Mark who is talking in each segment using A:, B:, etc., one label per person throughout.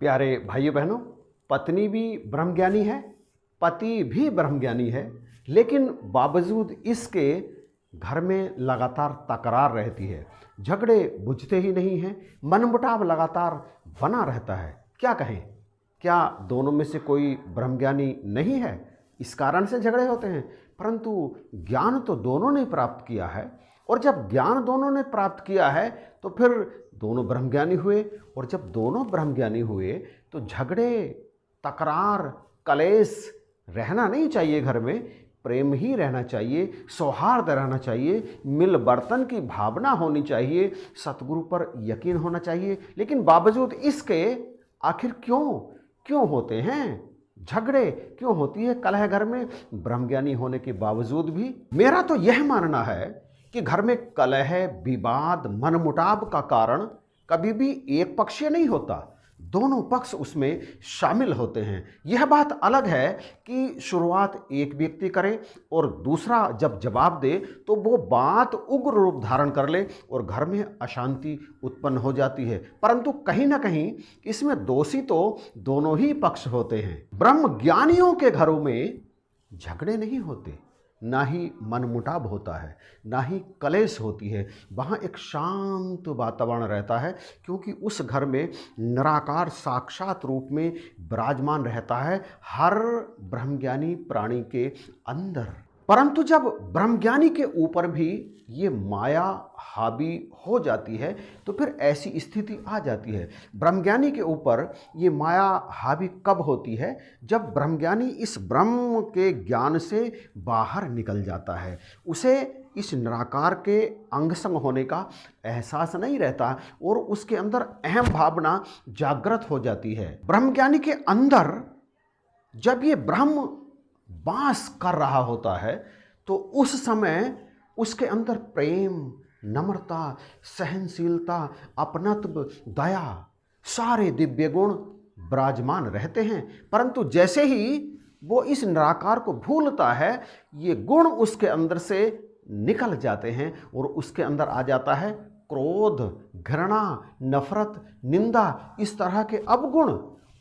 A: प्यारे भाइयों बहनों, पत्नी भी ब्रह्मज्ञानी है, पति भी ब्रह्मज्ञानी है, लेकिन बावजूद इसके घर में लगातार तकरार रहती है, झगड़े बुझते ही नहीं हैं, मनमुटाव लगातार बना रहता है। क्या कहें, क्या दोनों में से कोई ब्रह्मज्ञानी नहीं है? इस कारण से झगड़े होते हैं। परंतु ज्ञान तो दोनों ने प्राप्त किया है, और जब ज्ञान दोनों ने प्राप्त किया है तो फिर दोनों ब्रह्मज्ञानी हुए, और जब दोनों ब्रह्मज्ञानी हुए तो झगड़े, तकरार, कलेश रहना नहीं चाहिए। घर में प्रेम ही रहना चाहिए, सौहार्द रहना चाहिए, मिल बर्तन की भावना होनी चाहिए, सतगुरु पर यकीन होना चाहिए। लेकिन बावजूद इसके आखिर क्यों होते हैं झगड़े, क्यों होती है कलह घर में, ब्रह्मज्ञानी होने के बावजूद भी? मेरा तो यह मानना है कि घर में कलह, विवाद, मनमुटाव का कारण कभी भी एक पक्षीय नहीं होता, दोनों पक्ष उसमें शामिल होते हैं। यह बात अलग है कि शुरुआत एक व्यक्ति करे और दूसरा जब जवाब दे तो वो बात उग्र रूप धारण कर ले और घर में अशांति उत्पन्न हो जाती है। परंतु कहीं ना कहीं इसमें दोषी तो दोनों ही पक्ष होते हैं। ब्रह्मज्ञानियों के घरों में झगड़े नहीं होते, ना ही मनमुटाव होता है, ना ही कलेश होती है। वहाँ एक शांत वातावरण रहता है, क्योंकि उस घर में निराकार साक्षात रूप में विराजमान रहता है हर ब्रह्मज्ञानी प्राणी के अंदर। परंतु जब ब्रह्मज्ञानी के ऊपर भी ये माया हावी हो जाती है तो फिर ऐसी स्थिति आ जाती है। ब्रह्मज्ञानी के ऊपर ये माया हावी कब होती है? जब ब्रह्मज्ञानी इस ब्रह्म के ज्ञान से बाहर निकल जाता है, उसे इस निराकार के अंग संग होने का एहसास नहीं रहता और उसके अंदर अहम भावना जागृत हो जाती है। ब्रह्मज्ञानी के अंदर जब ये ब्रह्म वास कर रहा होता है तो उस समय उसके अंदर प्रेम, नम्रता, सहनशीलता, अपनत्व, दया, सारे दिव्य गुण विराजमान रहते हैं। परंतु जैसे ही वो इस निराकार को भूलता है, ये गुण उसके अंदर से निकल जाते हैं और उसके अंदर आ जाता है क्रोध, घृणा, नफरत, निंदा, इस तरह के अवगुण।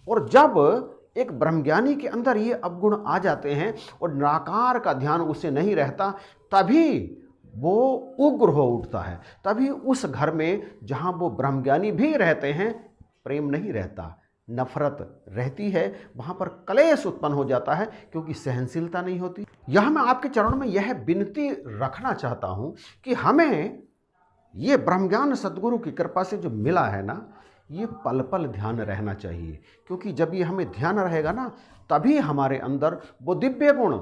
A: और जब एक ब्रह्मज्ञानी के अंदर ये अवगुण आ जाते हैं और निराकार का ध्यान उसे नहीं रहता, तभी वो उग्र हो उठता है। तभी उस घर में जहाँ वो ब्रह्मज्ञानी भी रहते हैं प्रेम नहीं रहता, नफरत रहती है, वहाँ पर कलेश उत्पन्न हो जाता है, क्योंकि सहनशीलता नहीं होती। यह मैं आपके चरणों में यह विनती रखना चाहता हूँ कि हमें ये ब्रह्मज्ञान सद्गुरु की कृपा से जो मिला है ना, ये पल पल ध्यान रहना चाहिए। क्योंकि जब ये हमें ध्यान रहेगा ना, तभी हमारे अंदर वो दिव्य गुण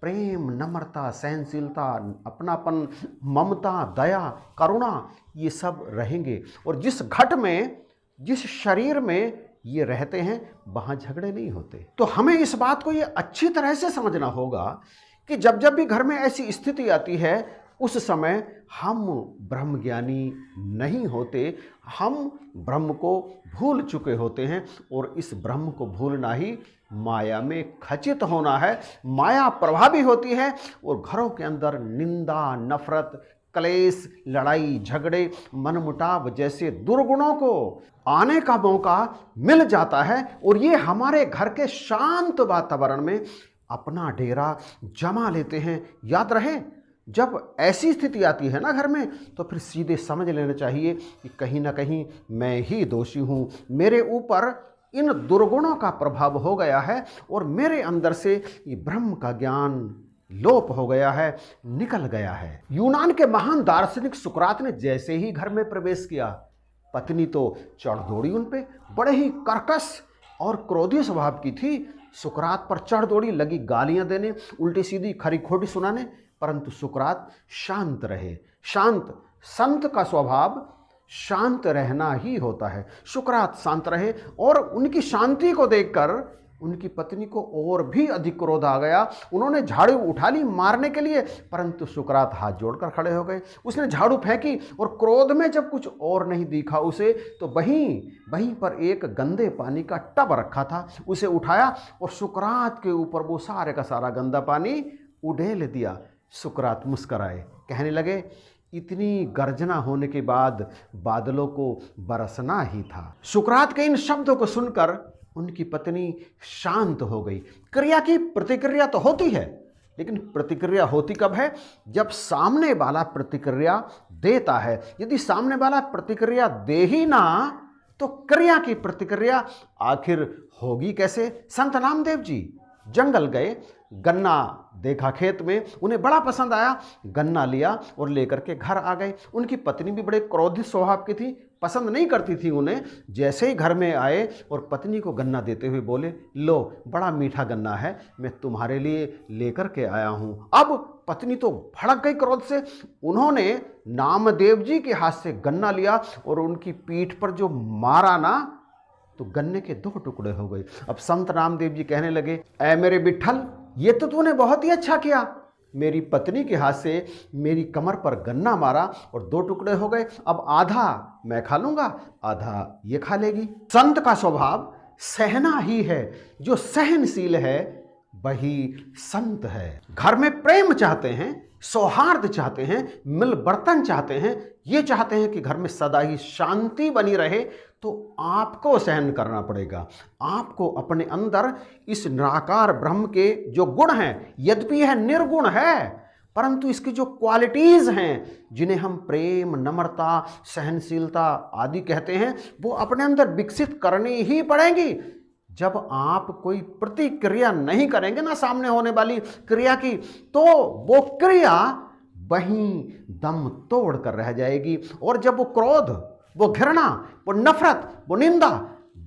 A: प्रेम, नम्रता, सहनशीलता, अपनापन, ममता, दया, करुणा, ये सब रहेंगे। और जिस घट में, जिस शरीर में ये रहते हैं, वहाँ झगड़े नहीं होते। तो हमें इस बात को ये अच्छी तरह से समझना होगा कि जब जब भी घर में ऐसी स्थिति आती है, उस समय हम ब्रह्मज्ञानी नहीं होते, हम ब्रह्म को भूल चुके होते हैं। और इस ब्रह्म को भूलना ही माया में खचित होना है। माया प्रभावी होती है और घरों के अंदर निंदा, नफरत, कलेश, लड़ाई, झगड़े, मनमुटाव जैसे दुर्गुणों को आने का मौका मिल जाता है। और ये हमारे घर के शांत वातावरण में अपना डेरा जमा लेते हैं। याद रहे, जब ऐसी स्थिति आती है ना घर में, तो फिर सीधे समझ लेना चाहिए कि कहीं ना कहीं मैं ही दोषी हूँ, मेरे ऊपर इन दुर्गुणों का प्रभाव हो गया है और मेरे अंदर से ये ब्रह्म का ज्ञान लोप हो गया है, निकल गया है। यूनान के महान दार्शनिक सुकरात ने जैसे ही घर में प्रवेश किया, पत्नी तो चढ़ दौड़ी उन पे, बड़े ही कर्कश और क्रोधी स्वभाव की थी। सुकरात पर चढ़ दौड़ी, लगी गालियां देने, उल्टी सीधी खरी खोटी सुनाने। परंतु सुकरात शांत रहे। संत का स्वभाव शांत रहना ही होता है। सुकरात शांत रहे और उनकी शांति को देखकर उनकी पत्नी को और भी अधिक क्रोध आ गया। उन्होंने झाड़ू उठा ली मारने के लिए, परंतु सुकरात हाथ जोड़कर खड़े हो गए। उसने झाड़ू फेंकी और क्रोध में जब कुछ और नहीं दिखा उसे, तो वहीं पर एक गंदे पानी का टब रखा था, उसे उठाया और सुकरात के ऊपर वो सारे का सारा गंदा पानी उड़ेल दिया। सुकरात मुस्कराए, कहने लगे इतनी गर्जना होने के बाद बादलों को बरसना ही था। सुकरात के इन शब्दों को सुनकर उनकी पत्नी शांत हो गई। क्रिया की प्रतिक्रिया तो होती है, लेकिन प्रतिक्रिया होती कब है? जब सामने वाला प्रतिक्रिया देता है। यदि सामने वाला प्रतिक्रिया दे ही ना, तो क्रिया की प्रतिक्रिया आखिर होगी कैसे? संत नामदेव जी जंगल गए, गन्ना देखा खेत में, उन्हें बड़ा पसंद आया, गन्ना लिया और लेकर के घर आ गए। उनकी पत्नी भी बड़े क्रोधित स्वभाव की थी, पसंद नहीं करती थी उन्हें। जैसे ही घर में आए और पत्नी को गन्ना देते हुए बोले, लो बड़ा मीठा गन्ना है, मैं तुम्हारे लिए लेकर के आया हूं। अब पत्नी तो भड़क गई क्रोध से। उन्होंने नामदेव जी के हाथ से गन्ना लिया और उनकी पीठ पर जो मारा ना, तो गन्ने के 2 टुकड़े हो गए। अब संत नामदेव जी कहने लगे, ऐ मेरे विट्ठल, ये तो तूने बहुत ही अच्छा किया। मेरी पत्नी के हाथ से मेरी कमर पर गन्ना मारा और 2 टुकड़े हो गए। अब आधा मैं खा लूंगा, आधा ये खा लेगी। संत का स्वभाव सहना ही है। जो सहनशील है वही संत है। घर में प्रेम चाहते हैं, सौहार्द चाहते हैं, मिल बर्तन चाहते हैं, ये चाहते हैं कि घर में सदा ही शांति बनी रहे, तो आपको सहन करना पड़ेगा। आपको अपने अंदर इस निराकार ब्रह्म के जो गुण हैं, यद्यपि यह निर्गुण है, परंतु इसकी जो क्वालिटीज हैं, जिन्हें हम प्रेम, नम्रता, सहनशीलता आदि कहते हैं, वो अपने अंदर विकसित करनी ही पड़ेंगी। जब आप कोई प्रतिक्रिया नहीं करेंगे ना सामने होने वाली क्रिया की, तो वो क्रिया वहीं दम तोड़ कर रह जाएगी। और जब वो क्रोध, वो घृणा, वो नफरत, वो निंदा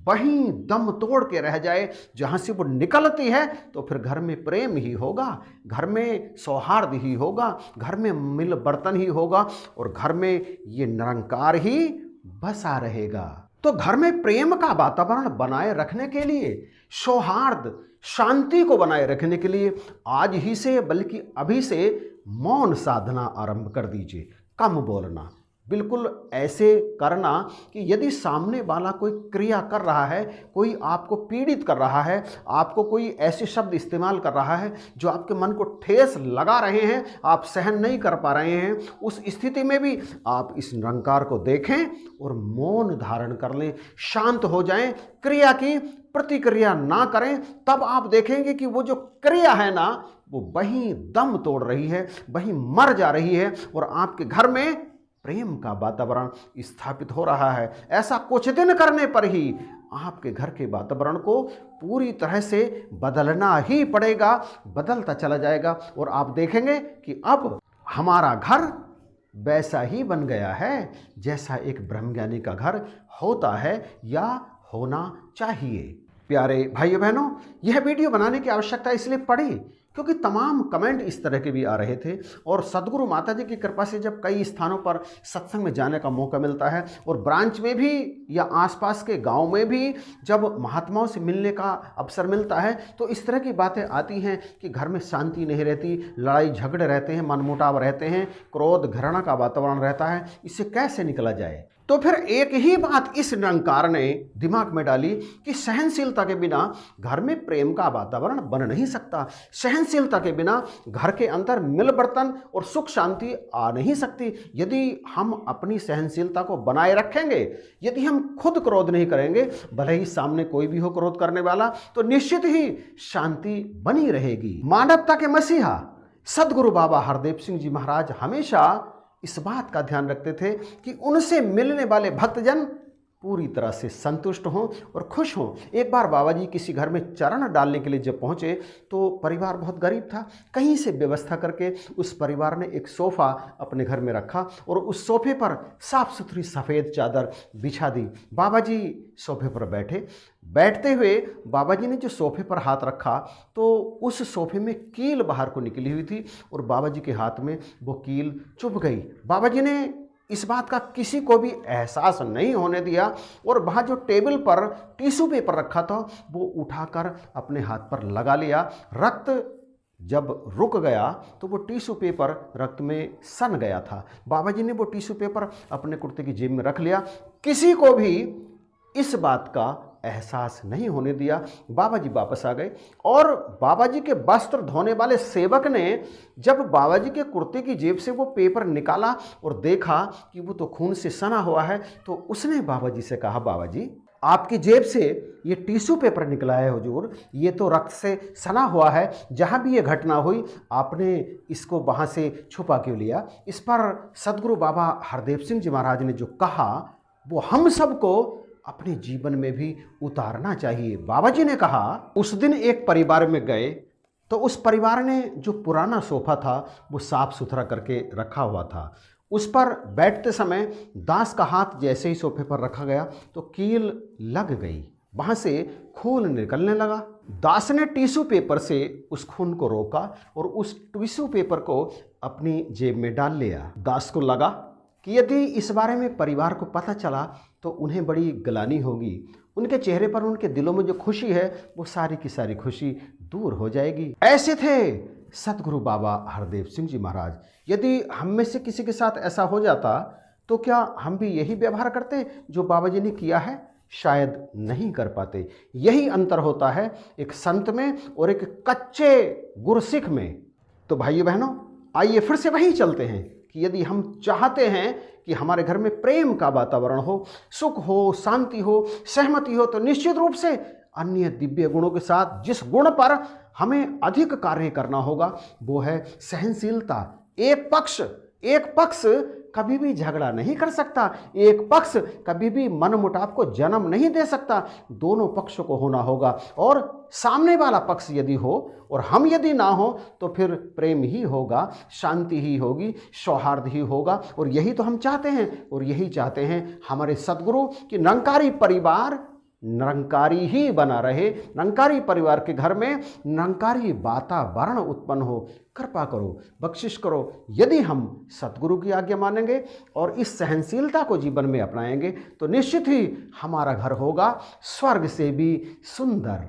A: वहीं दम तोड़ के रह जाए, जहां से वो निकलती है, तो फिर घर में प्रेम ही होगा, घर में सौहार्द ही होगा, घर में मिल बर्तन ही होगा और घर में ये निरंकार ही बसा रहेगा। तो घर में प्रेम का वातावरण बनाए रखने के लिए, सौहार्द, शांति को बनाए रखने के लिए आज ही से, बल्कि अभी से मौन साधना आरंभ कर दीजिए। कम बोलना, बिल्कुल ऐसे करना कि यदि सामने वाला कोई क्रिया कर रहा है, कोई आपको पीड़ित कर रहा है, आपको कोई ऐसे शब्द इस्तेमाल कर रहा है जो आपके मन को ठेस लगा रहे हैं, आप सहन नहीं कर पा रहे हैं, उस स्थिति में भी आप इस निरंकार को देखें और मौन धारण कर लें, शांत हो जाएं, क्रिया की प्रतिक्रिया ना करें। तब आप देखेंगे कि वो जो क्रिया है ना, वो वहीं दम तोड़ रही है, वहीं मर जा रही है और आपके घर में प्रेम का वातावरण स्थापित हो रहा है। ऐसा कुछ दिन करने पर ही आपके घर के वातावरण को पूरी तरह से बदलना ही पड़ेगा, बदलता चला जाएगा और आप देखेंगे कि अब हमारा घर वैसा ही बन गया है जैसा एक ब्रह्मज्ञानी का घर होता है या होना चाहिए। प्यारे भाइयों बहनों, यह वीडियो बनाने की आवश्यकता इसलिए पड़ी क्योंकि तमाम कमेंट इस तरह के भी आ रहे थे और सदगुरु माता जी की कृपा से जब कई स्थानों पर सत्संग में जाने का मौका मिलता है और ब्रांच में भी या आसपास के गांव में भी जब महात्माओं से मिलने का अवसर मिलता है, तो इस तरह की बातें आती हैं कि घर में शांति नहीं रहती, लड़ाई झगड़े रहते हैं, मनमुटाव रहते हैं, क्रोध घृणा का वातावरण रहता है। इससे कैसे निकला जाए? तो फिर एक ही बात इस निरंकार ने दिमाग में डाली कि सहनशीलता के बिना घर में प्रेम का वातावरण बन नहीं सकता, सहनशीलता के बिना घर के अंदर मिल बर्तन और सुख शांति आ नहीं सकती। यदि हम अपनी सहनशीलता को बनाए रखेंगे, यदि हम खुद क्रोध नहीं करेंगे, भले ही सामने कोई भी हो क्रोध करने वाला, तो निश्चित ही शांति बनी रहेगी। मानवता के मसीहा सदगुरु बाबा हरदेव सिंह जी महाराज हमेशा इस बात का ध्यान रखते थे कि उनसे मिलने वाले भक्तजन पूरी तरह से संतुष्ट हों और खुश हों। एक बार बाबा जी किसी घर में चरण डालने के लिए जब पहुँचे तो परिवार बहुत गरीब था। कहीं से व्यवस्था करके उस परिवार ने एक सोफ़ा अपने घर में रखा और उस सोफे पर साफ़ सुथरी सफ़ेद चादर बिछा दी। बाबा जी सोफे पर बैठे। बैठते हुए बाबा जी ने जो सोफे पर हाथ रखा तो उस सोफे में कील बाहर को निकली हुई थी और बाबा जी के हाथ में वो कील चुभ गई। बाबा जी ने इस बात का किसी को भी एहसास नहीं होने दिया और वहाँ जो टेबल पर टिश्यू पेपर रखा था वो उठाकर अपने हाथ पर लगा लिया। रक्त जब रुक गया तो वो टिश्यू पेपर रक्त में सन गया था। बाबा जी ने वो टिश्यू पेपर अपने कुर्ते की जेब में रख लिया। किसी को भी इस बात का एहसास नहीं होने दिया। बाबा जी वापस आ गए और बाबा जी के वस्त्र धोने वाले सेवक ने जब बाबा जी के कुर्ते की जेब से वो पेपर निकाला और देखा कि वो तो खून से सना हुआ है, तो उसने बाबा जी से कहा, बाबा जी आपकी जेब से ये टिश्यू पेपर निकला है हुजूर, ये तो रक्त से सना हुआ है, जहाँ भी ये घटना हुई आपने इसको वहाँ से छुपा क्यों लिया। इस पर सदगुरु बाबा हरदेव सिंह जी महाराज ने जो कहा वो हम सबको अपने जीवन में भी उतारना चाहिए। बाबा जी ने कहा, उस दिन एक परिवार में गए तो उस परिवार ने जो पुराना सोफा था वो साफ सुथरा करके रखा हुआ था। उस पर बैठते समय दास का हाथ जैसे ही सोफे पर रखा गया तो कील लग गई, वहाँ से खून निकलने लगा। दास ने टिश्यू पेपर से उस खून को रोका और उस टिश्यू पेपर को अपनी जेब में डाल लिया। दास को लगा कि यदि इस बारे में परिवार को पता चला तो उन्हें बड़ी ग्लानि होगी, उनके चेहरे पर, उनके दिलों में जो खुशी है वो सारी की सारी खुशी दूर हो जाएगी। ऐसे थे सतगुरु बाबा हरदेव सिंह जी महाराज। यदि हम में से किसी के साथ ऐसा हो जाता तो क्या हम भी यही व्यवहार करते जो बाबा जी ने किया है? शायद नहीं कर पाते। यही अंतर होता है एक संत में और एक कच्चे गुरसिख में। तो भाइयों बहनों, आइए फिर से वहीं चलते हैं कि यदि हम चाहते हैं कि हमारे घर में प्रेम का वातावरण हो, सुख हो, शांति हो, सहमति हो, तो निश्चित रूप से अन्य दिव्य गुणों के साथ जिस गुण पर हमें अधिक कार्य करना होगा वो है सहनशीलता। एक पक्ष कभी भी झगड़ा नहीं कर सकता, एक पक्ष कभी भी मनमुटाव को जन्म नहीं दे सकता। दोनों पक्षों को होना होगा और सामने वाला पक्ष यदि हो और हम यदि ना हो तो फिर प्रेम ही होगा, शांति ही होगी, सौहार्द ही होगा। और यही तो हम चाहते हैं और यही चाहते हैं हमारे सद्गुरु कि निरंकारी परिवार निरंकारी ही बना रहे, निरंकारी परिवार के घर में निरंकारी वातावरण उत्पन्न हो। कृपा करो, बख्शिश करो। यदि हम सतगुरु की आज्ञा मानेंगे और इस सहनशीलता को जीवन में अपनाएंगे तो निश्चित ही हमारा घर होगा स्वर्ग से भी सुंदर।